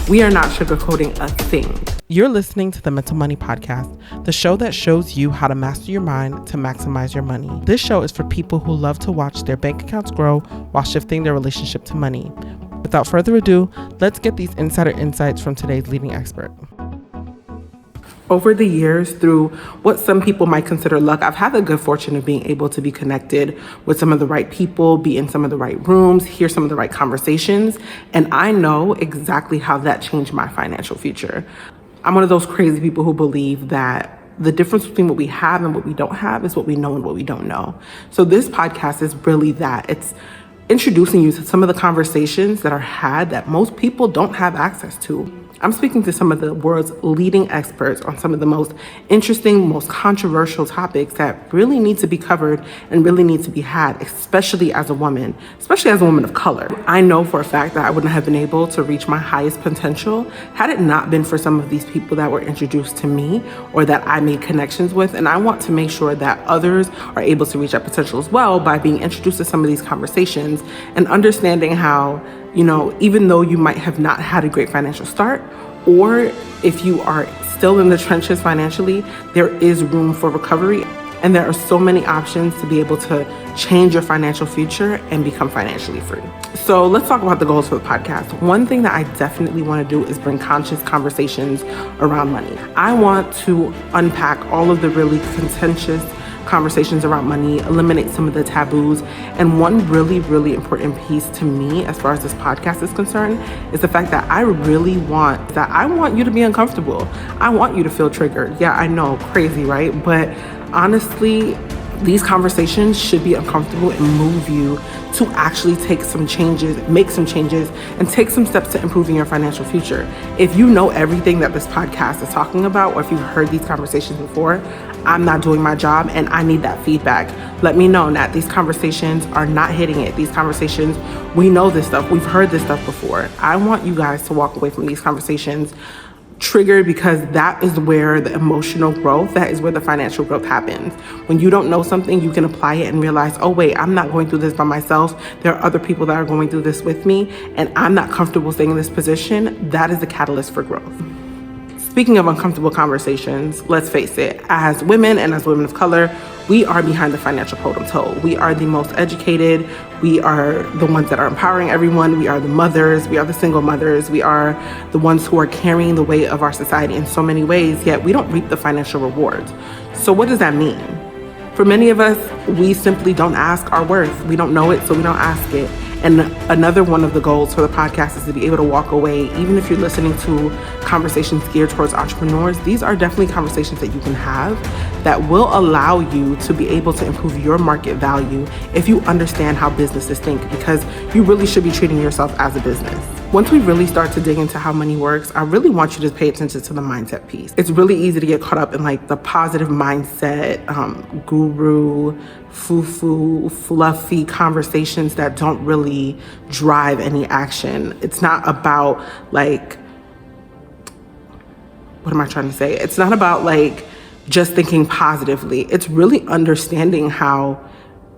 We are not sugarcoating a thing. You're listening to the Mental Money Podcast, the show that shows you how to master your mind to maximize your money. This show is for people who love to watch their bank accounts grow while shifting their relationship to money. Without further ado, let's get these insider insights from today's leading expert. Over the years, through what some people might consider luck, I've had the good fortune of being able to be connected with some of the right people, be in some of the right rooms, hear some of the right conversations, and I know exactly how that changed my financial future. I'm one of those crazy people who believe that the difference between what we have and what we don't have is what we know and what we don't know. So this podcast is really that. It's introducing you to some of the conversations that are had that most people don't have access to. I'm speaking to some of the world's leading experts on some of the most interesting, most controversial topics that really need to be covered and really need to be had, especially as a woman of color. I know for a fact that I wouldn't have been able to reach my highest potential had it not been for some of these people that were introduced to me or that I made connections with. And I want to make sure that others are able to reach that potential as well by being introduced to some of these conversations and understanding how, even though you might have not had a great financial start, or if you are still in the trenches financially, there is room for recovery. And there are so many options to be able to change your financial future and become financially free. So let's talk about the goals for the podcast. One thing that I definitely want to do is bring conscious conversations around money. I want to unpack all of the really contentious conversations around money, eliminate some of the taboos. And one really, really important piece to me as far as this podcast is concerned is the fact that I want you to be uncomfortable. I want you to feel triggered. Yeah, I know, crazy, right? But honestly, these conversations should be uncomfortable and move you to actually make some changes, and take some steps to improving your financial future. If you know everything that this podcast is talking about, or if you've heard these conversations before, I'm not doing my job and I need that feedback. Let me know that these conversations are not hitting it. These conversations, we know this stuff, we've heard this stuff before. I want you guys to walk away from these conversations triggered, because that is where the emotional growth, that is where the financial growth happens. When you don't know something, you can apply it and realize, oh wait, I'm not going through this by myself. There are other people that are going through this with me, and I'm not comfortable staying in this position. That is the catalyst for growth. Speaking of uncomfortable conversations, let's face it, as women and as women of color, we are behind the financial totem pole. We are the most educated. We are the ones that are empowering everyone. We are the mothers. We are the single mothers. We are the ones who are carrying the weight of our society in so many ways, yet we don't reap the financial rewards. So what does that mean? For many of us, we simply don't ask our worth. We don't know it, so we don't ask it. And another one of the goals for the podcast is to be able to walk away, even if you're listening to conversations geared towards entrepreneurs, these are definitely conversations that you can have that will allow you to be able to improve your market value if you understand how businesses think, because you really should be treating yourself as a business. Once we really start to dig into how money works, I really want you to pay attention to the mindset piece. It's really easy to get caught up in the positive mindset, guru, foo-foo, fluffy conversations that don't really drive any action. It's not about what am I trying to say? It's not about just thinking positively. It's really understanding how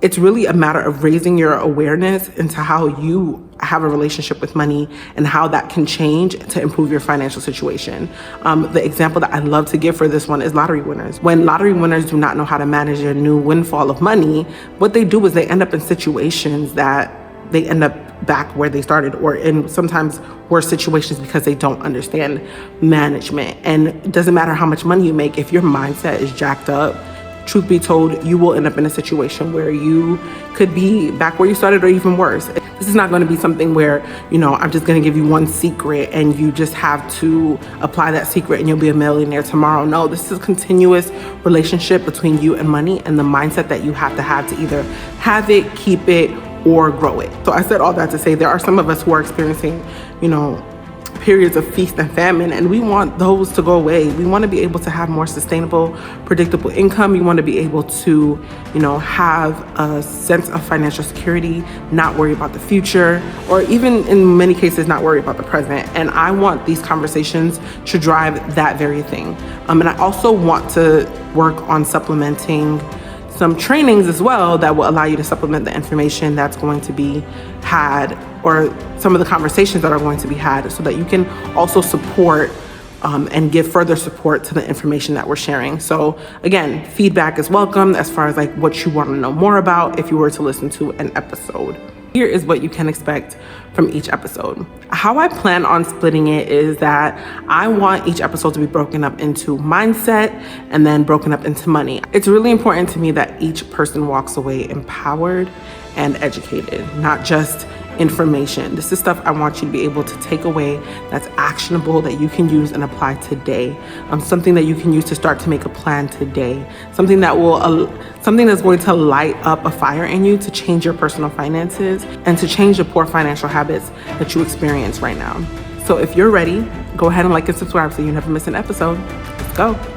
it's really a matter of raising your awareness into how you have a relationship with money and how that can change to improve your financial situation. The example that I love to give for this one is lottery winners. When lottery winners do not know how to manage their new windfall of money, what they do is they end up in situations that they end up back where they started, or in sometimes worse situations, because they don't understand management. And it doesn't matter how much money you make, if your mindset is jacked up, truth be told, you will end up in a situation where you could be back where you started or even worse. This is not going to be something where, I'm just going to give you one secret and you just have to apply that secret and you'll be a millionaire tomorrow. No, this is a continuous relationship between you and money, and the mindset that you have to either have it, keep it, or grow it. So I said all that to say there are some of us who are experiencing, periods of feast and famine, and we want those to go away. We want to be able to have more sustainable, predictable income. We want to be able to, have a sense of financial security, not worry about the future, or even in many cases, not worry about the present. And I want these conversations to drive that very thing. And I also want to work on supplementing some trainings as well that will allow you to supplement the information that's going to be had, or some of the conversations that are going to be had, so that you can also support and give further support to the information that we're sharing. So again, feedback is welcome as far as like what you want to know more about if you were to listen to an episode. Here is what you can expect from each episode. How I plan on splitting it is that I want each episode to be broken up into mindset and then broken up into money. It's really important to me that each person walks away empowered and educated, not just information. This is stuff I want you to be able to take away that's actionable, that you can use and apply today. Something that you can use to start to make a plan today. Something that's going to light up a fire in you to change your personal finances and to change the poor financial habits that you experience right now. So if you're ready, go ahead and like and subscribe so you never miss an episode. Let's go.